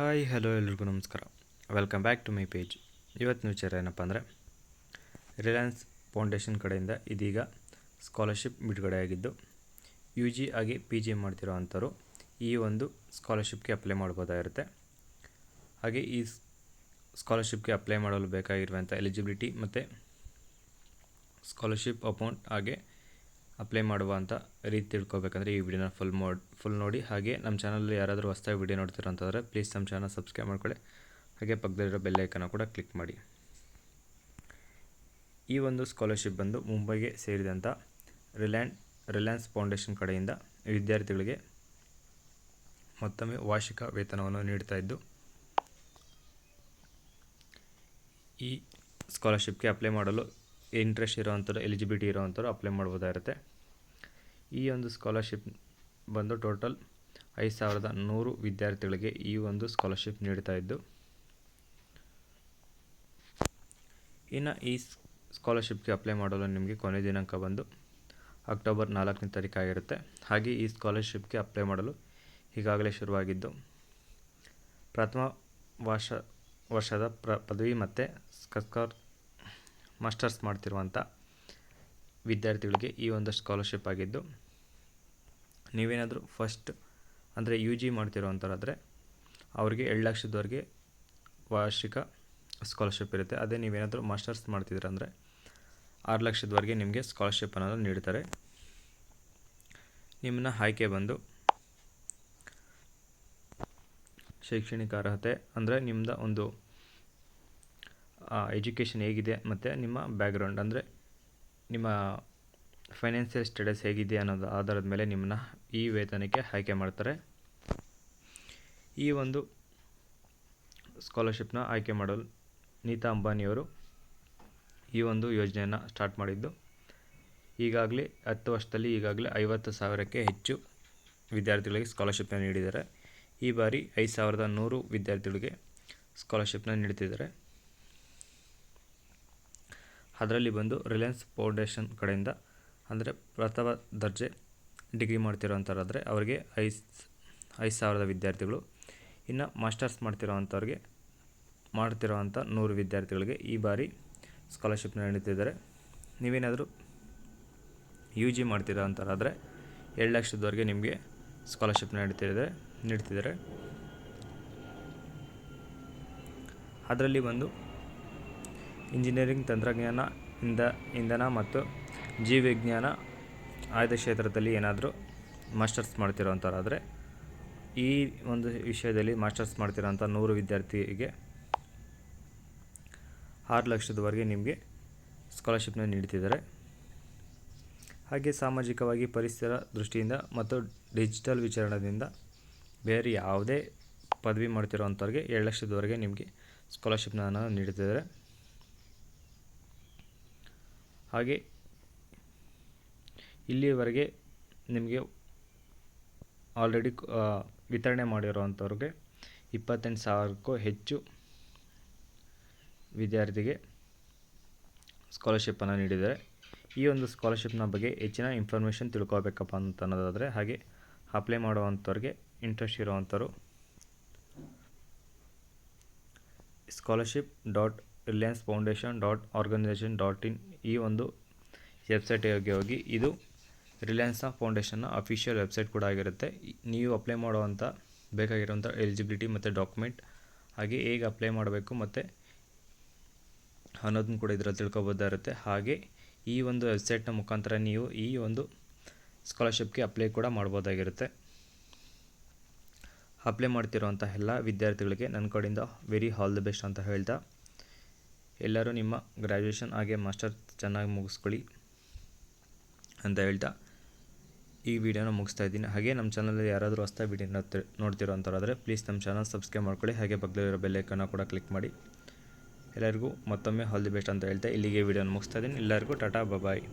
Hi hello ಎಲ್ರಿಗೂ ನಮಸ್ಕಾರ. Welcome back to my page. ಇವತ್ತಿನ ವಿಚಾರ ಏನಪ್ಪ ಅಂದರೆ, ರಿಲಯನ್ಸ್ ಫೌಂಡೇಶನ್ ಕಡೆಯಿಂದ ಇದೀಗ ಸ್ಕಾಲರ್ಶಿಪ್ ಬಿಡುಗಡೆಯಾಗಿದ್ದು, ಯು ಜಿ ಆಗಿ ಪಿ ಜಿ ಮಾಡ್ತಿರೋ ಅಂಥವ್ರು ಈ ಒಂದು ಸ್ಕಾಲರ್ಶಿಪ್ಗೆ ಅಪ್ಲೈ ಮಾಡ್ಬೋದಾಗಿರುತ್ತೆ. ಹಾಗೆ ಈ ಸ್ಕಾಲರ್ಶಿಪ್ಗೆ ಅಪ್ಲೈ ಮಾಡಲು ಬೇಕಾಗಿರುವಂಥ ಎಲಿಜಿಬಿಲಿಟಿ ಮತ್ತು ಸ್ಕಾಲರ್ಶಿಪ್ ಅಮೌಂಟ್ ಹಾಗೆ ಅಪ್ಲೈ ಮಾಡುವಂಥ ರೀತಿ ತಿಳ್ಕೊಬೇಕಂದ್ರೆ ಈ ವಿಡಿಯೋನ ಫುಲ್ ನೋಡಿ. ಹಾಗೆ ನಮ್ಮ ಚಾನಲಲ್ಲಿ ಯಾರಾದರೂ ಹೊಸದಾಗಿ ವಿಡಿಯೋ ನೋಡ್ತಿರೋ ಅಂತಂದರೆ ಪ್ಲೀಸ್ ನಮ್ಮ ಚಾನಲ್ ಸಬ್ಸ್ಕ್ರೈಬ್ ಮಾಡ್ಕೊಳ್ಳಿ. ಹಾಗೆ ಪಕ್ಕದಲ್ಲಿರೋ ಬೆಲ್ ಐಕನ್ನ ಕೂಡ ಕ್ಲಿಕ್ ಮಾಡಿ. ಈ ಒಂದು ಸ್ಕಾಲರ್ಶಿಪ್ ಬಂದು ಮುಂಬೈಗೆ ಸೇರಿದಂಥ ರಿಲಯನ್ಸ್ ಫೌಂಡೇಶನ್ ಕಡೆಯಿಂದ ವಿದ್ಯಾರ್ಥಿಗಳಿಗೆ ಮತ್ತೊಮ್ಮೆ ವಾರ್ಷಿಕ ವೇತನವನ್ನು ನೀಡ್ತಾ ಇದ್ದು, ಈ ಸ್ಕಾಲರ್ಶಿಪ್ಗೆ ಅಪ್ಲೈ ಮಾಡಲು ಇಂಟ್ರೆಸ್ಟ್ ಇರೋವಂಥವ್ರು, ಎಲಿಜಿಬಿಲಿಟಿ ಇರೋವಂಥವ್ರು ಅಪ್ಲೈ ಮಾಡ್ಬೋದಾಗಿರುತ್ತೆ. ಈ ಒಂದು ಸ್ಕಾಲರ್ಶಿಪ್ ಬಂದು ಟೋಟಲ್ 5100 ವಿದ್ಯಾರ್ಥಿಗಳಿಗೆ ಈ ಒಂದು ಸ್ಕಾಲರ್ಶಿಪ್ ನೀಡ್ತಾ ಇದ್ದು, ಇನ್ನು ಈ ಸ್ಕಾಲರ್ಶಿಪ್ಗೆ ಅಪ್ಲೈ ಮಾಡಲು ನಿಮಗೆ ಕೊನೆ ದಿನಾಂಕ ಬಂದು ಅಕ್ಟೋಬರ್ 4ನೇ ತಾರೀಕು ಆಗಿರುತ್ತೆ. ಹಾಗೆ ಈ ಸ್ಕಾಲರ್ಶಿಪ್ಗೆ ಅಪ್ಲೈ ಮಾಡಲು ಈಗಾಗಲೇ ಶುರುವಾಗಿದ್ದು, ಪ್ರಥಮ ವರ್ಷದ ಪದವಿ ಮತ್ತು ಮಾಸ್ಟರ್ಸ್ ಮಾಡ್ತಿರುವಂಥ ವಿದ್ಯಾರ್ಥಿಗಳಿಗೆ ಈ ಒಂದು ಸ್ಕಾಲರ್ಶಿಪ್ ಆಗಿದ್ದು, ನೀವೇನಾದರೂ ಫಸ್ಟ್ ಅಂದರೆ ಯು ಜಿ ಮಾಡ್ತಿರೋವಂಥವ್ರಾದರೆ ಅವರಿಗೆ 2 ಲಕ್ಷದವರೆಗೆ ವಾರ್ಷಿಕ ಸ್ಕಾಲರ್ಶಿಪ್ ಇರುತ್ತೆ. ಅದೇ ನೀವೇನಾದರೂ ಮಾಸ್ಟರ್ಸ್ ಮಾಡ್ತಿದ್ರೆ ಅಂದರೆ 6 ಲಕ್ಷದವರೆಗೆ ನಿಮಗೆ ಸ್ಕಾಲರ್ಶಿಪ್ ಅನ್ನೋದು ನೀಡ್ತಾರೆ. ನಿಮ್ಮನ್ನ ಆಯ್ಕೆ ಬಂದು ಶೈಕ್ಷಣಿಕ ಅರ್ಹತೆ ಅಂದರೆ ನಿಮ್ಮದು ಒಂದು ಎಜುಕೇಷನ್ ಹೇಗಿದೆ ಮತ್ತು ನಿಮ್ಮ ಬ್ಯಾಕ್ಗ್ರೌಂಡ್ ಅಂದರೆ ನಿಮ್ಮ ಫೈನಾನ್ಷಿಯಲ್ ಸ್ಟೇಟಸ್ ಹೇಗಿದೆ ಅನ್ನೋದು ಆಧಾರದ ಮೇಲೆ ನಿಮ್ಮನ್ನ ಈ ವೇತನಕ್ಕೆ ಆಯ್ಕೆ ಮಾಡ್ತಾರೆ. ಈ ಒಂದು ಸ್ಕಾಲರ್ಶಿಪ್ನ ಆಯ್ಕೆ ಮಾಡಲು ನೀತಾ ಅಂಬಾನಿಯವರು ಈ ಒಂದು ಯೋಜನೆಯನ್ನು ಸ್ಟಾರ್ಟ್ ಮಾಡಿದ್ದು, ಈಗಾಗಲೇ 10 ವರ್ಷದಲ್ಲಿ 50,000ಕ್ಕೆ ಹೆಚ್ಚು ವಿದ್ಯಾರ್ಥಿಗಳಿಗೆ ಸ್ಕಾಲರ್ಶಿಪ್ನ ನೀಡಿದ್ದಾರೆ. ಈ ಬಾರಿ 5100 ವಿದ್ಯಾರ್ಥಿಗಳಿಗೆ ಸ್ಕಾಲರ್ಶಿಪ್ನ ನೀಡ್ತಿದ್ದಾರೆ. ಅದರಲ್ಲಿ ಬಂದು ರಿಲಯನ್ಸ್ ಫೌಂಡೇಶನ್ ಕಡೆಯಿಂದ ಅಂದರೆ ಪ್ರಥಮ ದರ್ಜೆ ಡಿಗ್ರಿ ಮಾಡ್ತಿರೋವಂಥವ್ರಾದರೆ ಅವರಿಗೆ 5,000 ವಿದ್ಯಾರ್ಥಿಗಳು, ಇನ್ನು ಮಾಸ್ಟರ್ಸ್ ಮಾಡ್ತಿರೋವಂಥ 100 ವಿದ್ಯಾರ್ಥಿಗಳಿಗೆ ಈ ಬಾರಿ ಸ್ಕಾಲರ್ಶಿಪ್ನ ನೀಡ್ತಿದ್ದಾರೆ. ನೀವೇನಾದರೂ ಯು ಜಿ ಮಾಡ್ತಿರೋವಂಥವ್ರಾದರೆ 2 ಲಕ್ಷದವರೆಗೆ ನಿಮಗೆ ಸ್ಕಾಲರ್ಶಿಪ್ನ ನೀಡ್ತಿದ್ದಾರೆ. ಅದರಲ್ಲಿ ಬಂದು ಇಂಜಿನಿಯರಿಂಗ್, ತಂತ್ರಜ್ಞಾನ, ಇಂಧನ ಮತ್ತು ಜೀವವಿಜ್ಞಾನ ಆಯ್ದ ಕ್ಷೇತ್ರದಲ್ಲಿ ಏನಾದರೂ ಮಾಸ್ಟರ್ಸ್ ಮಾಡ್ತಿರೋವಂಥವ್ರಾದರೆ ಈ ಒಂದು ವಿಷಯದಲ್ಲಿ ಮಾಸ್ಟರ್ಸ್ ಮಾಡ್ತಿರೋಂಥ 100 ವಿದ್ಯಾರ್ಥಿಗೆ 6 ಲಕ್ಷದವರೆಗೆ ನಿಮಗೆ ಸ್ಕಾಲರ್ಶಿಪ್ನ ನೀಡ್ತಿದ್ದಾರೆ. ಹಾಗೆ ಸಾಮಾಜಿಕವಾಗಿ, ಪರಿಸರ ದೃಷ್ಟಿಯಿಂದ ಮತ್ತು ಡಿಜಿಟಲ್ ವಿಚಾರಣದಿಂದ ಬೇರೆ ಯಾವುದೇ ಪದವಿ ಮಾಡ್ತಿರೋವಂಥವ್ರಿಗೆ 2 ಲಕ್ಷದವರೆಗೆ ನಿಮಗೆ ಸ್ಕಾಲರ್ಶಿಪ್ನ ನೀಡ್ತಿದ್ದಾರೆ. ಹಾಗೆ ಇಲ್ಲಿವರೆಗೆ ನಿಮಗೆ ಆಲ್ರೆಡಿ ವಿತರಣೆ ಮಾಡಿರೋವಂಥವ್ರಿಗೆ 28,000ಕ್ಕೂ ಹೆಚ್ಚು ವಿದ್ಯಾರ್ಥಿಗೆ ಸ್ಕಾಲರ್ಶಿಪ್ಪನ್ನು ನೀಡಿದ್ದಾರೆ. ಈ ಒಂದು ಸ್ಕಾಲರ್ಶಿಪ್ನ ಬಗ್ಗೆ ಹೆಚ್ಚಿನ ಇನ್ಫಾರ್ಮೇಷನ್ ತಿಳ್ಕೊಬೇಕಪ್ಪ ಅಂತ ಅನ್ನೋದಾದರೆ, ಹಾಗೆ ಅಪ್ಲೈ ಮಾಡುವಂಥವ್ರಿಗೆ ಇಂಟ್ರೆಸ್ಟ್ ಇರೋವಂಥವ್ರು scholarship.reliancefoundation.organization.in ಈ ಒಂದು ವೆಬ್ಸೈಟಿಗೆ ಹೋಗಿ, ಇದು ರಿಲಯನ್ಸ್ ಫೌಂಡೇಶನ್ನ ಅಫಿಷಿಯಲ್ ವೆಬ್ಸೈಟ್ ಕೂಡ ಆಗಿರುತ್ತೆ. ನೀವು ಅಪ್ಲೈ ಮಾಡುವಂಥ ಬೇಕಾಗಿರುವಂಥ ಎಲಿಜಿಬಿಲಿಟಿ ಮತ್ತು ಡಾಕ್ಯುಮೆಂಟ್, ಹಾಗೆ ಹೇಗೆ ಅಪ್ಲೈ ಮಾಡಬೇಕು ಮತ್ತು ಅನ್ನೋದನ್ನು ಕೂಡ ಇದರಲ್ಲಿ ತಿಳ್ಕೊಬೋದಾಗಿರುತ್ತೆ. ಹಾಗೆ ಈ ಒಂದು ವೆಬ್ಸೈಟ್ನ ಮುಖಾಂತರ ನೀವು ಈ ಒಂದು ಸ್ಕಾಲರ್ಶಿಪ್ಗೆ ಅಪ್ಲೈ ಕೂಡ ಮಾಡ್ಬೋದಾಗಿರುತ್ತೆ. ಅಪ್ಲೈ ಮಾಡ್ತಿರೋವಂಥ ಎಲ್ಲ ವಿದ್ಯಾರ್ಥಿಗಳಿಗೆ ನನ್ನ ಕಡೆಯಿಂದ ವೆರಿ ಆಲ್ ದಿ ಬೆಸ್ಟ್ ಅಂತ ಹೇಳ್ತಾ, ಎಲ್ಲರೂ ನಿಮ್ಮ ಗ್ರ್ಯಾಜುಯೇಷನ್ ಹಾಗೆ ಮಾಸ್ಟರ್ ಚೆನ್ನಾಗಿ ಮುಗಿಸ್ಕೊಳ್ಳಿ ಅಂತ ಹೇಳ್ತಾ ಈ ವಿಡಿಯೋನ ಮುಗಿಸ್ತಾ ಇದ್ದೀನಿ. ಹಾಗೆ ನಮ್ಮ ಚಾನಲಲ್ಲಿ ಯಾರಾದರೂ ಹೊಸದಾಗಿ ವಿಡಿಯೋ ನೋಡ್ತಿರೋ ಅಂಥವ್ರಾದರೆ ಪ್ಲೀಸ್ ನಮ್ಮ ಚಾನಲ್ ಸಬ್ಸ್ಕ್ರೈಬ್ ಮಾಡ್ಕೊಳ್ಳಿ. ಹಾಗೆ ಪಕ್ಕದಲ್ಲಿರೋ ಬೆಲ್ ಐಕನ್ನ ಕೂಡ ಕ್ಲಿಕ್ ಮಾಡಿ. ಎಲ್ಲರಿಗೂ ಮತ್ತೊಮ್ಮೆ ಆಲ್ ದಿ ಬೆಸ್ಟ್ ಅಂತ ಹೇಳ್ತಾ ಇಲ್ಲಿಗೆ ವಿಡಿಯೋನ ಮುಗಿಸ್ತಾ ಇದ್ದೀನಿ. ಎಲ್ಲರಿಗೂ ಟಾಟಾ ಬಾಯ್.